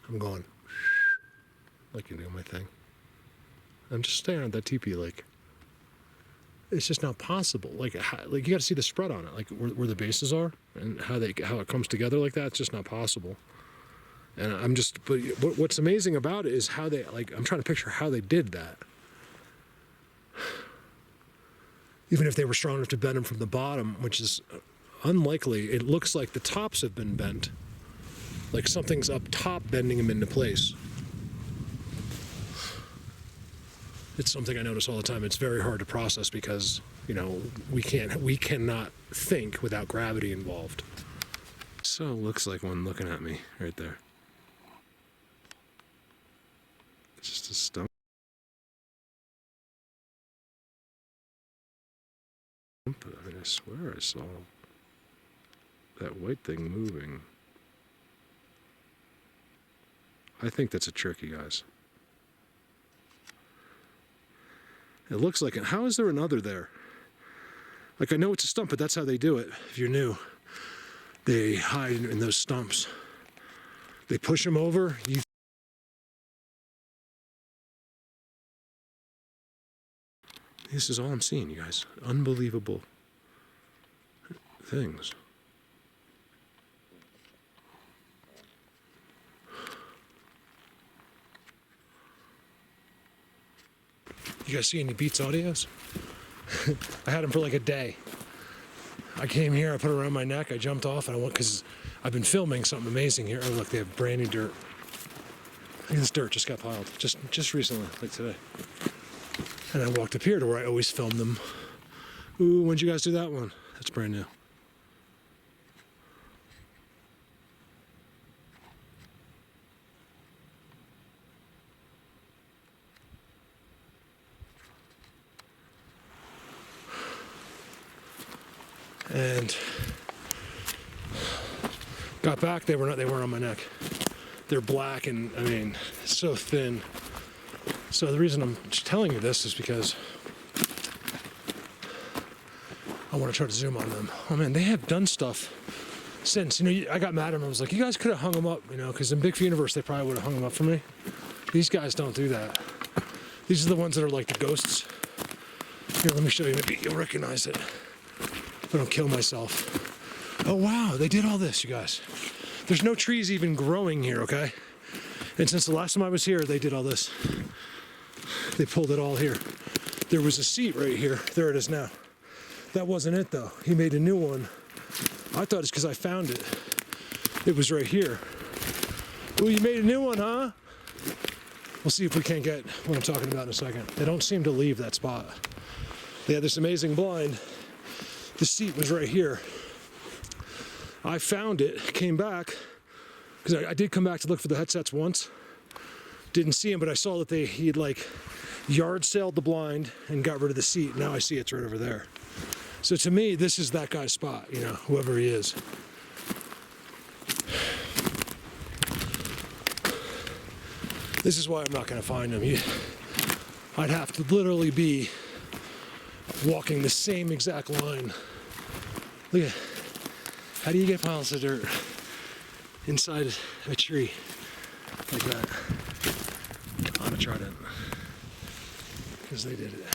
I'm going, like, you know, my thing. I'm just staring at that teepee like, it's just not possible. Like you got to see the spread on it, like where the bases are and how it comes together like that. It's just not possible. And but what's amazing about it is how they, like, I'm trying to picture how they did that. Even if they were strong enough to bend them from the bottom, which is unlikely, it looks like the tops have been bent. Like something's up top bending them into place. It's something I notice all the time. It's very hard to process because, you know, we cannot think without gravity involved. So it looks like one looking at me right there. It's just a stump. I mean, I swear I saw that white thing moving. I think that's a trick, you guys. It looks like it. How is there another there? Like, I know it's a stump, but that's how they do it. If you're new, they hide in those stumps. They push them over. This is all I'm seeing, you guys. Unbelievable things. You guys see any Beats audios? I had them for like a day. I came here, I put it around my neck, I jumped off, and I went, because I've been filming something amazing here. Oh, look, they have brand new dirt. Look at this dirt just got piled, just recently, like today. And I walked up here to where I always film them. Ooh, when'd you guys do that one? That's brand new. And got back, they weren't on my neck. They're black and, I mean, so thin. So the reason I'm telling you this is because I want to try to zoom on them. Oh man, they have done stuff since, you know, I got mad at them. I was like, you guys could have hung them up, you know, because in Big Universe, they probably would have hung them up for me. These guys don't do that. These are the ones that are like the ghosts. Here, let me show you, maybe you'll recognize it. If I don't kill myself. Oh wow, they did all this, you guys. There's no trees even growing here, okay? And since the last time I was here, they did all this. They pulled it all here. There was a seat right here. There it is now. That wasn't it though. He made a new one. I thought it's because I found it. It was right here. Oh, you made a new one, huh? We'll see if we can't get what I'm talking about in a second. They don't seem to leave that spot. They had this amazing blind. The seat was right here. I found it, came back, because I did come back to look for the headsets once. Didn't see him, but I saw that he'd like yard sailed the blind and got rid of the seat. Now I see it's right over there. So to me, this is that guy's spot, you know, whoever he is. This is why I'm not going to find him. I'd have to literally be walking the same exact line. Look at, how do you get piles of dirt inside a tree like that? I'm gonna try that, because they did it.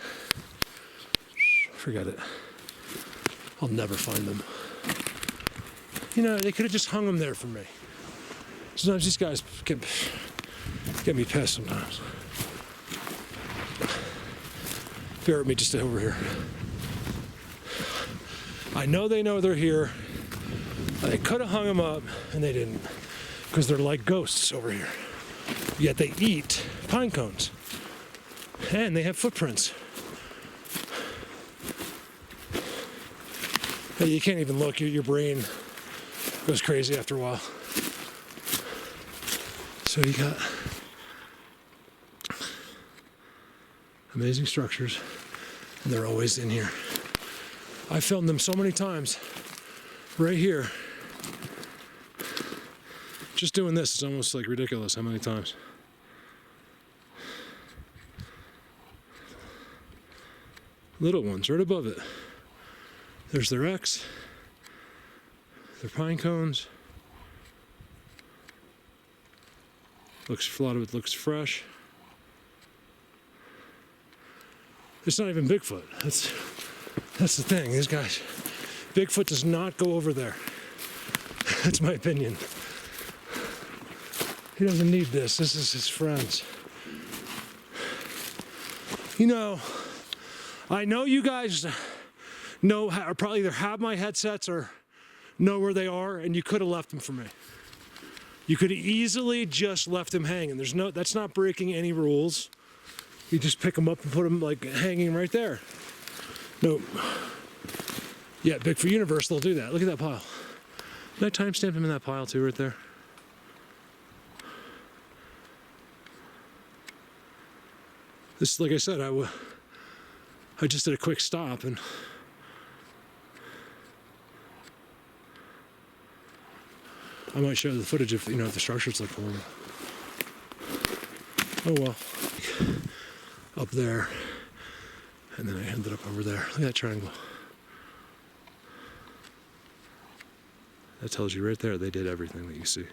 Forget it. I'll never find them. You know, they could have just hung them there for me. Sometimes these guys get me pissed sometimes. Bear with me just over here. I know they know they're here. They could have hung them up, and they didn't, because they're like ghosts over here. Yet they eat pine cones, and they have footprints. Hey, you can't even look. Your brain goes crazy after a while. So you got amazing structures, and they're always in here. I filmed them so many times. Right here. Just doing this is almost like ridiculous how many times. Little ones right above it. There's their X, their pine cones. A lot of it looks fresh. It's not even Bigfoot. That's the thing. These guys, Bigfoot does not go over there. That's my opinion. He doesn't need this. This is his friends. You know, I know you guys know, or probably either have my headsets or know where they are, and you could have left them for me. You could have easily just left them hanging. That's not breaking any rules. You just pick them up and put them like hanging right there. Nope. Yeah, Bigfoot Universe, they'll do that. Look at that pile. Did I timestamp him in that pile too, right there? This, like I said, I just did a quick stop and I might show the footage if, you know, if the structures look cool. Oh well. Up there. And then I ended up over there. Look at that triangle. That tells you right there they did everything that you see.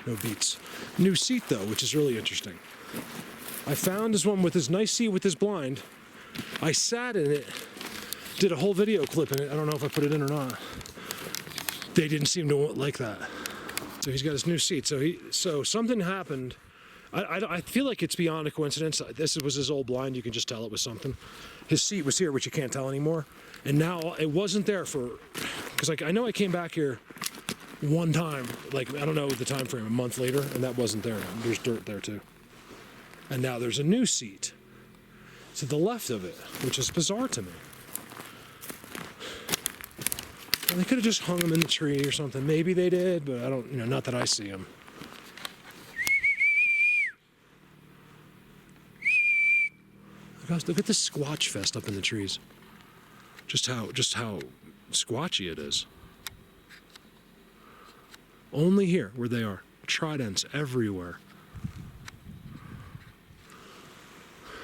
No beats. New seat though, which is really interesting. I found this one with this nice seat with this blind. I sat in it, did a whole video clip in it. I don't know if I put it in or not. They didn't seem to like that. So he's got his new seat. So something happened. I feel like it's beyond a coincidence. This was his old blind. You can just tell it was something. His seat was here, which you can't tell anymore. And now it wasn't there because like I know I came back here one time, like I don't know the time frame, a month later, and that wasn't there. There's dirt there too. And now there's a new seat to the left of it, which is bizarre to me. And they could have just hung them in the tree or something. Maybe they did, but I don't, not that I see them. Look at this squatch fest up in the trees. Just how squatchy it is. Only here where they are. Tridents everywhere.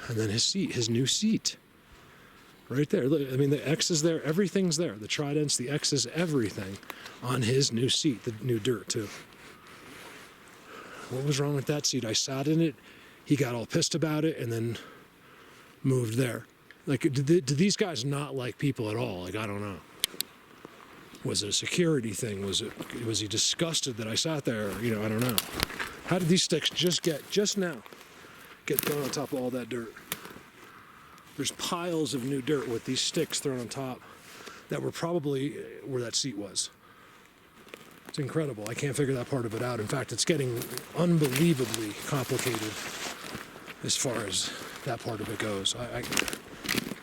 And then his new seat. Right there. Look, I mean, the X is there. Everything's there. The tridents, the X's, everything on his new seat. The new dirt, too. What was wrong with that seat? I sat in it. He got all pissed about it and then moved there. Like, did these guys not like people at all? Like, I don't know. Was it a security thing? Was he disgusted that I sat there? I don't know. How did these sticks just now get thrown on top of all that dirt? There's piles of new dirt with these sticks thrown on top that were probably where that seat was. It's incredible. I can't figure that part of it out. In fact, it's getting unbelievably complicated as far as that part of it goes.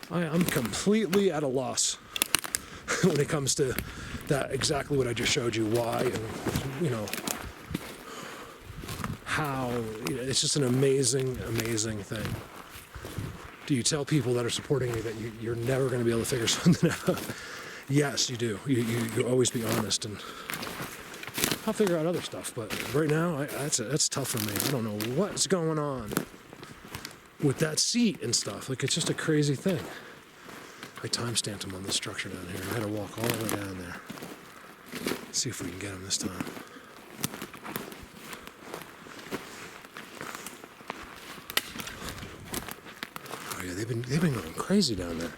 I'm completely at a loss when it comes to that, exactly what I just showed you, why, and, how. It's just an amazing, amazing thing. Do you tell people that are supporting me that you're never going to be able to figure something out? Yes, you do. You always be honest, and I'll figure out other stuff. But right now, that's tough for me. I don't know what's going on with that seat and stuff. Like, it's just a crazy thing. I timestamped him on this structure down here. I had to walk all the way down there. Let's see if we can get him this time. Oh yeah, they've been going crazy down there.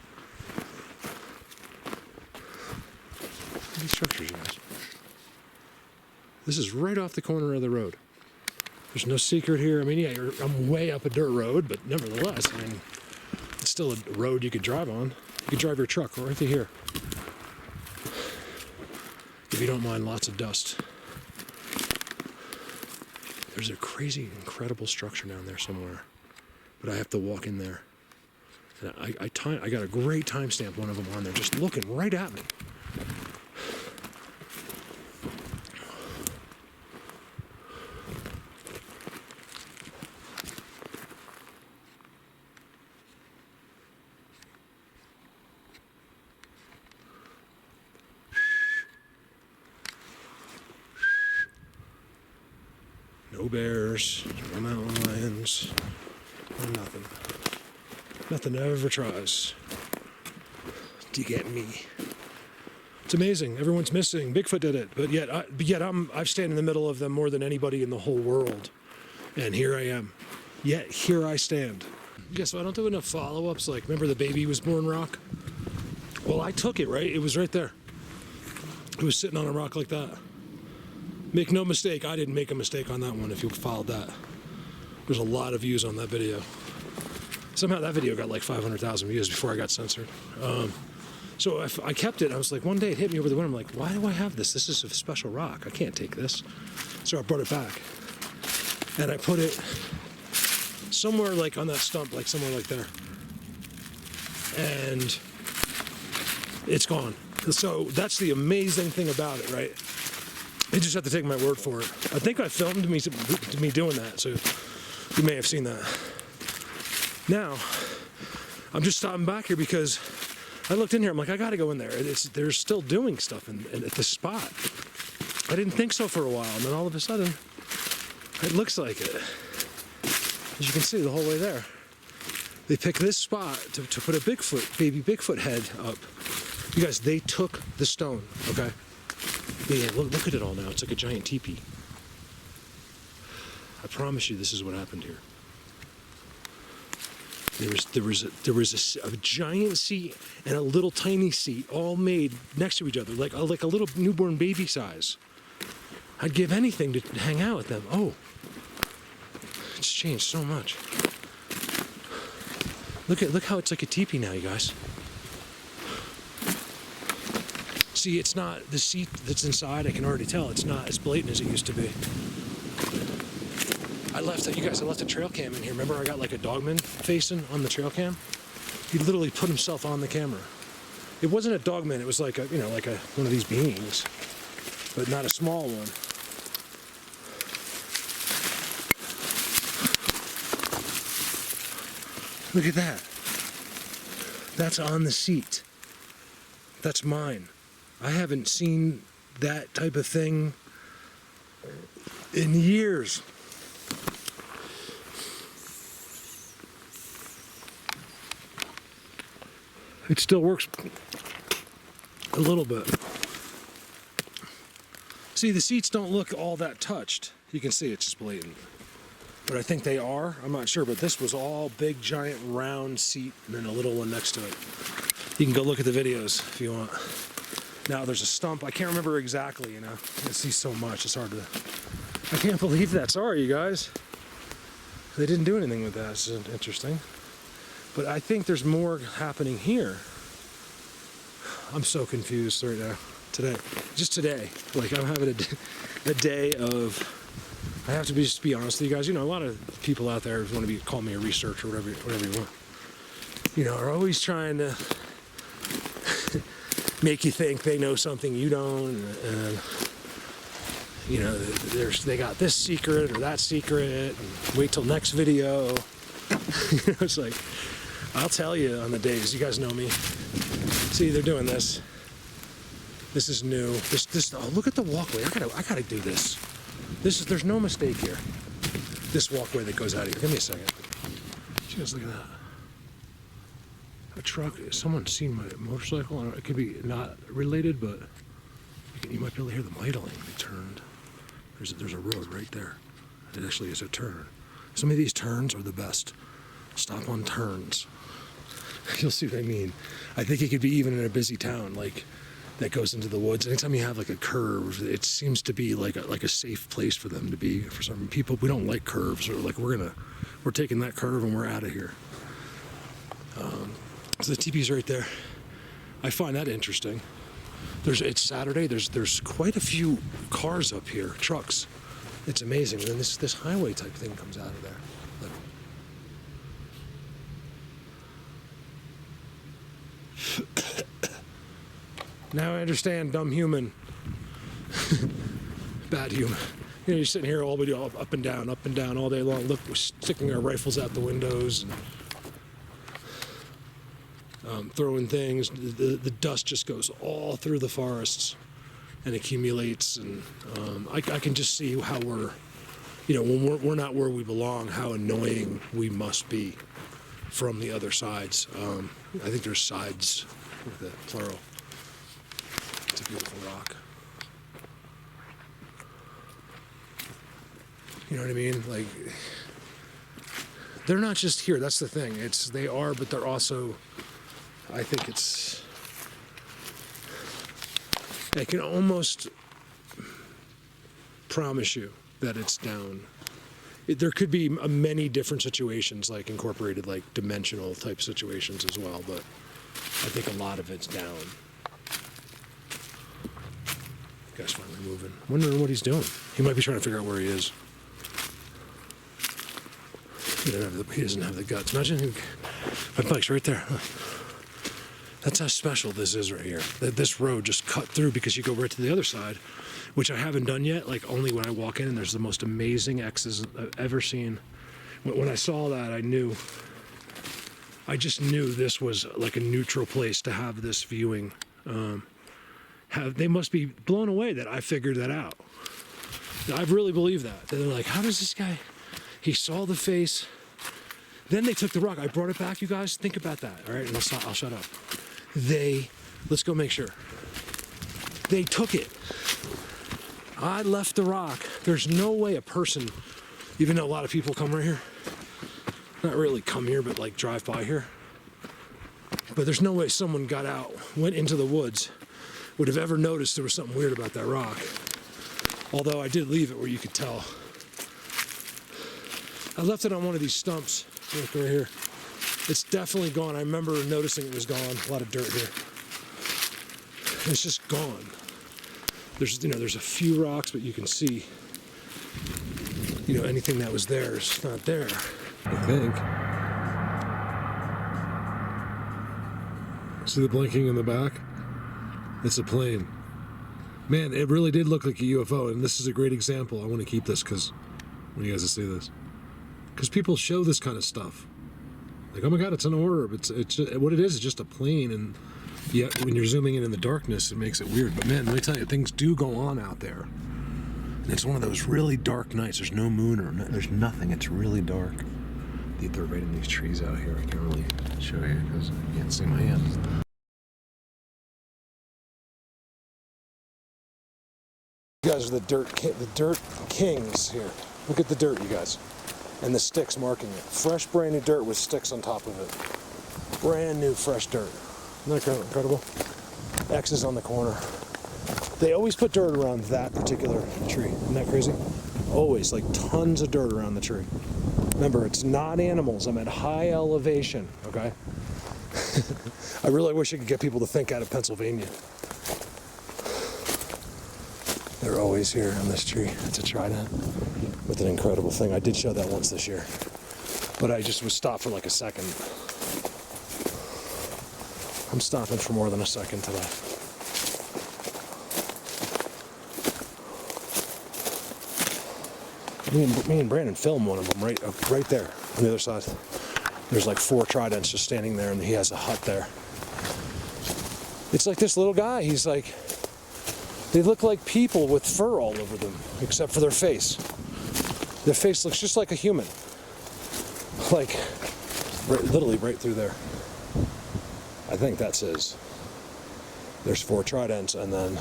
Look at these structures, you guys. This is right off the corner of the road. There's no secret here. I mean, yeah, I'm way up a dirt road, but nevertheless, I mean, it's still a road you could drive on. You could drive your truck right through here. If you don't mind lots of dust. There's a crazy, incredible structure down there somewhere. But I have to walk in there. And I got a great timestamp, one of them on there, just looking right at me. No bears, no mountain lions, no nothing. Nothing ever tries to get me. It's amazing. Everyone's missing. Bigfoot did it, but yet I stand in the middle of them more than anybody in the whole world. And here I am. Yet here I stand. Yeah, so I don't do enough follow-ups. Like, remember the baby was born rock? Well, I took it, right? It was right there. It was sitting on a rock like that. Make no mistake, I didn't make a mistake on that one if you followed that. There's a lot of views on that video. Somehow that video got like 500,000 views before I got censored. So I kept it. I was like, one day it hit me over the window. I'm like, why do I have this? This is a special rock. I can't take this. So I brought it back. And I put it somewhere like on that stump, like somewhere like there. And it's gone. So that's the amazing thing about it, right? You just have to take my word for it. I think I filmed me doing that, so you may have seen that. Now, I'm just stopping back here because I looked in here. I'm like, I got to go in there. They're still doing stuff at this spot. I didn't think so for a while, and then all of a sudden, it looks like it. As you can see, the whole way there. They picked this spot to put a baby Bigfoot head up. You guys, they took the stone, okay? Yeah, look at it all now. It's like a giant teepee. I promise you, this is what happened here. There was a giant seat and a little tiny seat, all made next to each other, like a little newborn baby size. I'd give anything to hang out with them. Oh, it's changed so much. Look how it's like a teepee now, you guys. See, it's not the seat that's inside. I can already tell it's not as blatant as it used to be. I left a trail cam in here. Remember, I got like a dogman facing on the trail cam. He literally put himself on the camera. It wasn't a dogman. It was like one of these beings, but not a small one. Look at that. That's on the seat. That's mine. I haven't seen that type of thing in years. It still works a little bit. See, the seats don't look all that touched. You can see it's just blatant. But I think they are. I'm not sure, but this was all big, giant, round seat and then a little one next to it. You can go look at the videos if you want. Now there's a stump. I can't remember exactly, you know. I see so much, it's hard to... I can't believe that. Sorry, you guys. They didn't do anything with that. It's interesting. But I think there's more happening here. I'm so confused right now. Today. Just today. Like, I'm having a day of... I have to just be honest with you guys. You know, a lot of people out there want to call me a researcher or whatever you want. You know, are always trying to make you think they know something you don't, and you know, they got this secret or that secret, and wait till next video. You know, it's like, I'll tell you on the days. You guys know me. See, they're doing this. This is new. This. Oh, look at the walkway. I gotta do this. There's no mistake here. This walkway that goes out of here. Give me a second. You guys look at that. A truck. Someone's seen my motorcycle. I don't know, it could be not related, but you might be able to hear them idling. They turned. There's a road right there. It actually is a turn. Some of these turns are the best. Stop on turns. You'll see what I mean. I think it could be even in a busy town, like that goes into the woods. Anytime you have like a curve, it seems to be like a safe place for them to be. For some people, we don't like curves, or like we're taking that curve and we're out of here. So the teepee's right there. I find that interesting. It's Saturday. There's quite a few cars up here, trucks. It's amazing. And then this highway type thing comes out of there. Now I understand, dumb human. Bad human. You know, you're sitting here all up and down all day long, we're sticking our rifles out the windows and throwing things. The dust just goes all through the forests and accumulates, and I can just see how we're, you know, when we're not where we belong, how annoying we must be from the other sides. I think there's sides Look at that, plural. It's a beautiful rock. You know what I mean? Like, they're not just here, that's the thing. They are, but they're also, I think I can almost promise you that it's down. There could be many different situations, like incorporated, like dimensional type situations as well, but I think a lot of it's down. The guy's finally moving. Wondering what he's doing. He might be trying to figure out where he is. He doesn't have the guts. Imagine my bike's right there. That's how special this is right here. This road just cut through because you go right to the other side, which I haven't done yet, like only when I walk in, and there's the most amazing X's I've ever seen. When I saw that, I just knew this was like a neutral place to have this viewing. They must be blown away that I figured that out. I really believe that. They're like, how does this guy, he saw the face, then they took the rock. I brought it back, you guys. Think about that, all right? And I'll shut up. Let's go make sure. They took it. I left the rock. There's no way a person, even though a lot of people come right here, not really come here, but like drive by here. But there's no way someone got out, went into the woods, would have ever noticed there was something weird about that rock. Although I did leave it where you could tell. I left it on one of these stumps. Look right here. It's definitely gone. I remember noticing it was gone. A lot of dirt here. It's just gone. There's a few rocks, but you can see, anything that was there is not there, I think. See the blinking in the back? It's a plane. Man, it really did look like a UFO, and this is a great example. I want to keep this because I want you guys to see this. Because people show this kind of stuff. Like, oh my God, it's an orb. It's what it is just a plane, and yet when you're zooming in the darkness, it makes it weird. But man, let me tell you, things do go on out there. And it's one of those really dark nights. There's no moon there's nothing. It's really dark. They're right in these trees out here. I can't really show you because you can't see my hands. You guys are the dirt kings here. Look at the dirt, you guys. And the sticks marking it. Fresh, brand new dirt with sticks on top of it. Brand new, fresh dirt. Isn't that incredible? X's on the corner. They always put dirt around that particular tree. Isn't that crazy? Always, like tons of dirt around the tree. Remember, it's not animals. I'm at high elevation, okay? I really wish I could get people to think out of Pennsylvania. They're always here on this tree. It's a trident with an incredible thing. I did show that once this year, but I just was stopped for like a second. I'm stopping for more than a second today. Me and Brandon filmed one of them right there on the other side. There's like 4 tridents just standing there, and he has a hut there. It's like this little guy. He's like, they look like people with fur all over them, except for their face. Their face looks just like a human. Like, literally right through there. I think that's his. There's 4 tridents, and then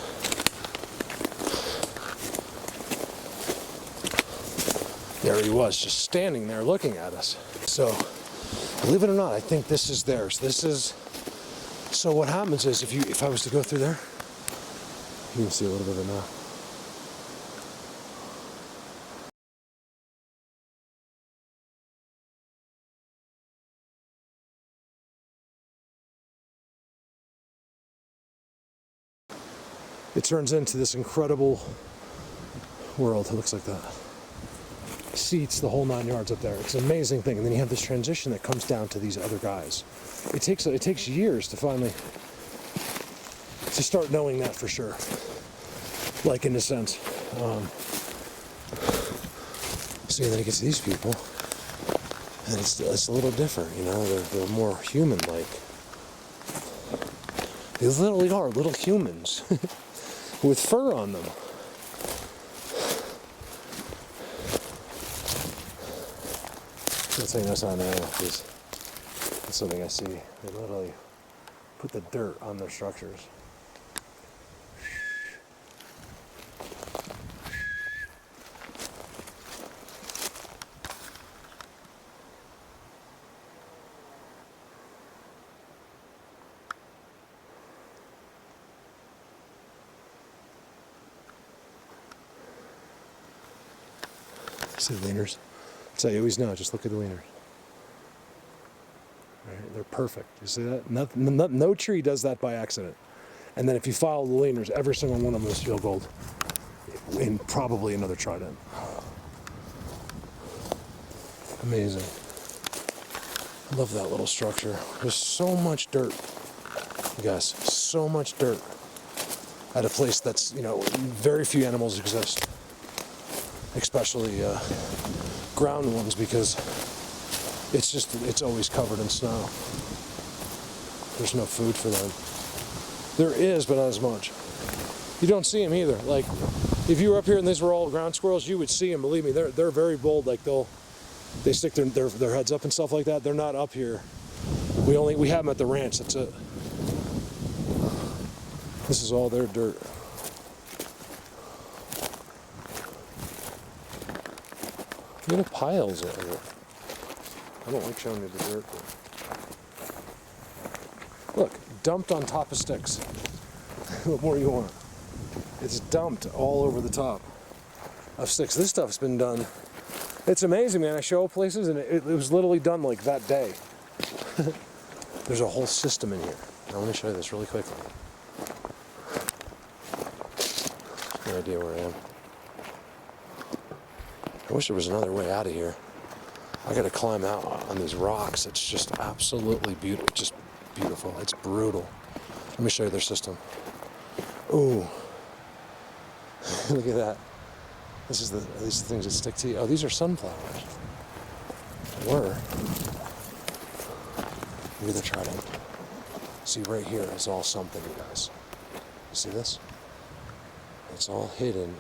there he was, just standing there looking at us. So, believe it or not, I think this is theirs. So what happens is, if I was to go through there, you can see a little bit of it now. It turns into this incredible world. It looks like that. Seats, the whole 9 yards up there. It's an amazing thing. And then you have this transition that comes down to these other guys. It takes years to finally start knowing that for sure. Like, in a sense. See, then you get to these people, and it's a little different, they're more human-like. They literally are little humans with fur on them. I'm saying that's not an animal, please. That's something I see. They literally put the dirt on their structures. See the leaners? So you always know, just look at the leaners. Right, they're perfect. You see that? No tree does that by accident. And then if you follow the leaners, every single one of them is field gold. And probably another trident. Amazing. I love that little structure. There's so much dirt. You guys, so much dirt. At a place that's, you know, very few animals exist. Especially ground ones, because it's always covered in snow. There's no food for them. There is, but not as much. You don't see them either. Like, if you were up here and these were all ground squirrels, you would see them. Believe me, they're very bold. Like they stick their heads up and stuff like that. They're not up here. We have them at the ranch. That's it. This is all their dirt. Look at the piles of it. I don't like showing you the dirt. But look, dumped on top of sticks. What more you want? It's dumped all over the top of sticks. This stuff's been done. It's amazing, man. I show up places and it was literally done like that day. There's a whole system in here. I want to show you this really quickly. No idea where I am. I wish there was another way out of here. I gotta climb out on these rocks. It's just absolutely beautiful. Just beautiful. It's brutal. Let me show you their system. Ooh. Look at that. These are the things that stick to you. Oh, these are sunflowers. Were. Look at the trident. See, right here is all something, you guys. You see this? It's all hidden.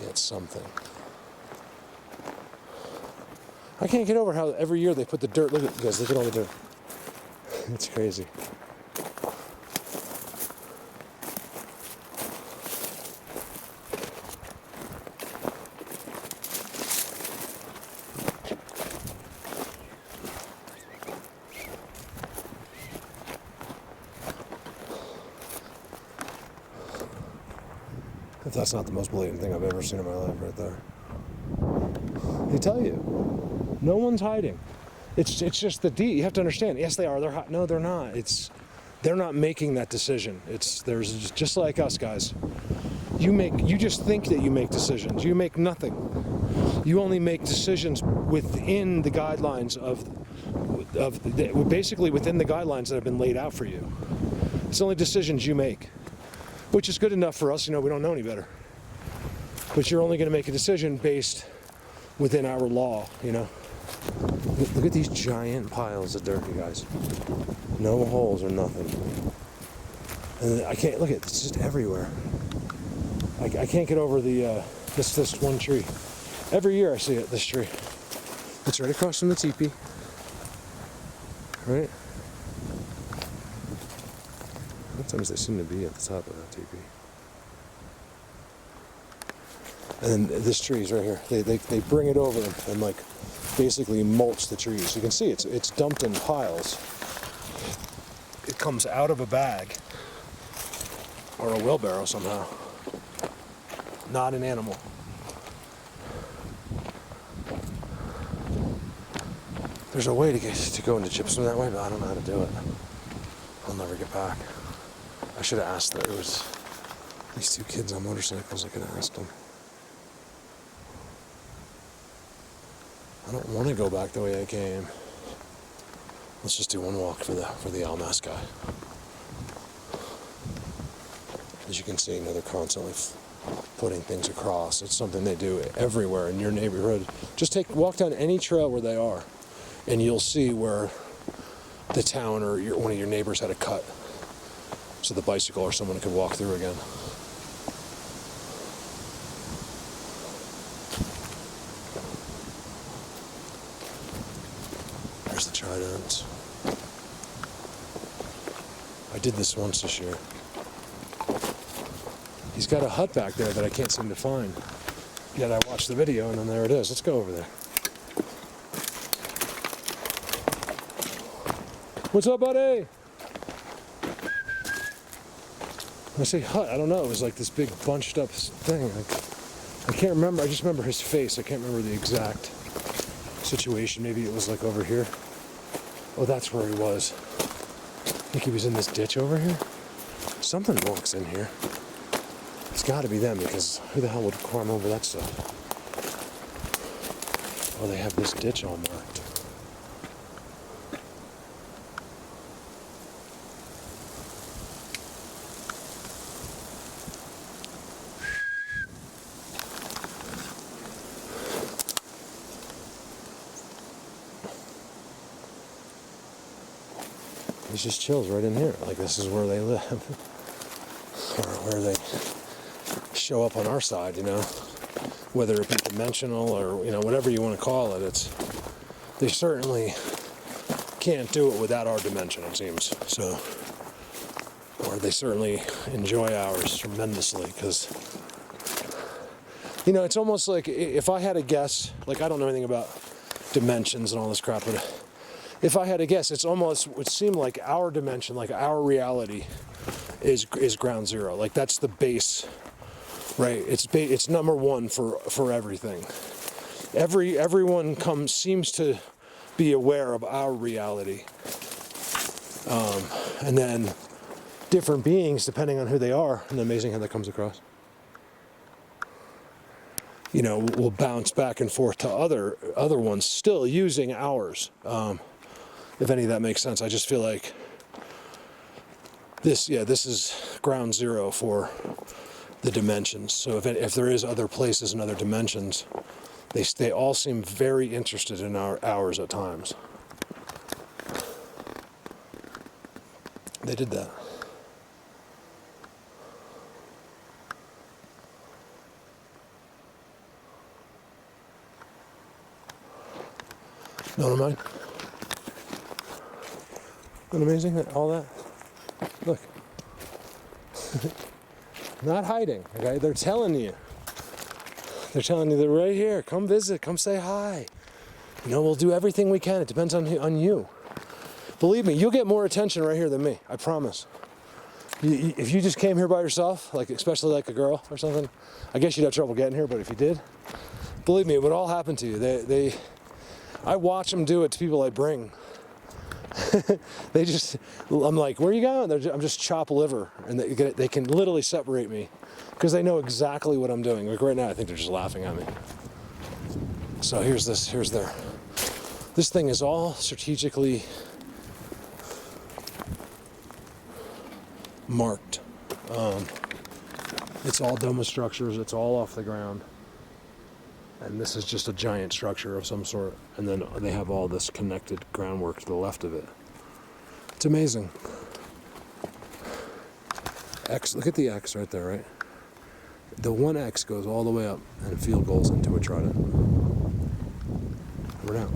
It's something. I can't get over how every year they put the dirt. Look at, guys, look at all the dirt. It's crazy. If that's not the most blatant thing I've ever seen in my life right there. They tell you. No one's hiding. It's just the deed. You have to understand. Yes, they are. No, they're not. They're not making that decision. There's just like us guys. You just think that you make decisions. You make nothing. You only make decisions within the guidelines basically within the guidelines that have been laid out for you. It's only decisions you make, which is good enough for us. You know, we don't know any better. But you're only going to make a decision based within our law, you know. Look at these giant piles of dirt, you guys. No holes or nothing. And I can't, look at it, it's just everywhere. I can't get over this one tree. Every year I see it, this tree. It's right across from the teepee. Right? Sometimes they seem to be at the top of that teepee. And this tree is right here. They bring it over and like basically mulch the trees. You can see it's dumped in piles. It comes out of a bag or a wheelbarrow somehow. Not an animal. There's a way to go into gypsum that way, but I don't know how to do it. I'll never get back. I should have asked that. It was these two kids on motorcycles. I could have asked them. I don't want to go back the way I came. Let's just do one walk for the Almas guy. As you can see, they're constantly putting things across. It's something they do everywhere in your neighborhood. Just walk down any trail where they are, and you'll see where the town or one of your neighbors had a cut, so the bicycle or someone could walk through again. There's the trident. did this once this year. He's got a hut back there that I can't seem to find. Yet I watched the video and then there it is. Let's go over there. What's up, buddy? When I say hut, I don't know. It was like this big bunched up thing. I can't remember. I just remember his face. I can't remember the exact situation. Maybe it was like over here. Oh, that's where he was. I think he was in this ditch over here. Something walks in here. It's got to be them, because who the hell would climb over that stuff? Oh, they have this ditch all marked. He just chills right in here. Like, this is where they live. Or where they show up on our side, you know. Whether it be dimensional or, you know, whatever you want to call it. They certainly can't do it without our dimension, it seems. So, or they certainly enjoy ours tremendously, because, you know, it's almost like, if I had a guess, like, I don't know anything about dimensions and all this crap, but if I had to guess, it's almost would seem like our dimension, like our reality, is ground zero. Like, that's the base, right? It's number one for everything. Everyone seems to be aware of our reality, and then different beings, depending on who they are, and amazing how that comes across. You know, will bounce back and forth to other ones still using ours. If any of that makes sense. I just feel like this is ground zero for the dimensions. So if there is other places and other dimensions, they all seem very interested in ours at times. They did that. No, don't mind. Isn't it amazing that all that? Look. Not hiding, okay? They're telling you. They're telling you they're right here. Come visit. Come say hi. You know, we'll do everything we can. It depends on you. Believe me, you'll get more attention right here than me. I promise. If you just came here by yourself, like especially like a girl or something, I guess you'd have trouble getting here. But if you did, believe me, it would all happen to you. I watch them do it to people I bring. I'm like, where are you going? I'm just chop liver, and they can literally separate me because they know exactly what I'm doing. Like right now, I think they're just laughing at me. So here's their. This thing is all strategically marked. It's all doma structures. It's all off the ground. And this is just a giant structure of some sort. And then they have all this connected groundwork to the left of it. It's amazing. X, look at the X right there, right? The one X goes all the way up and field goals into a trident. We're out.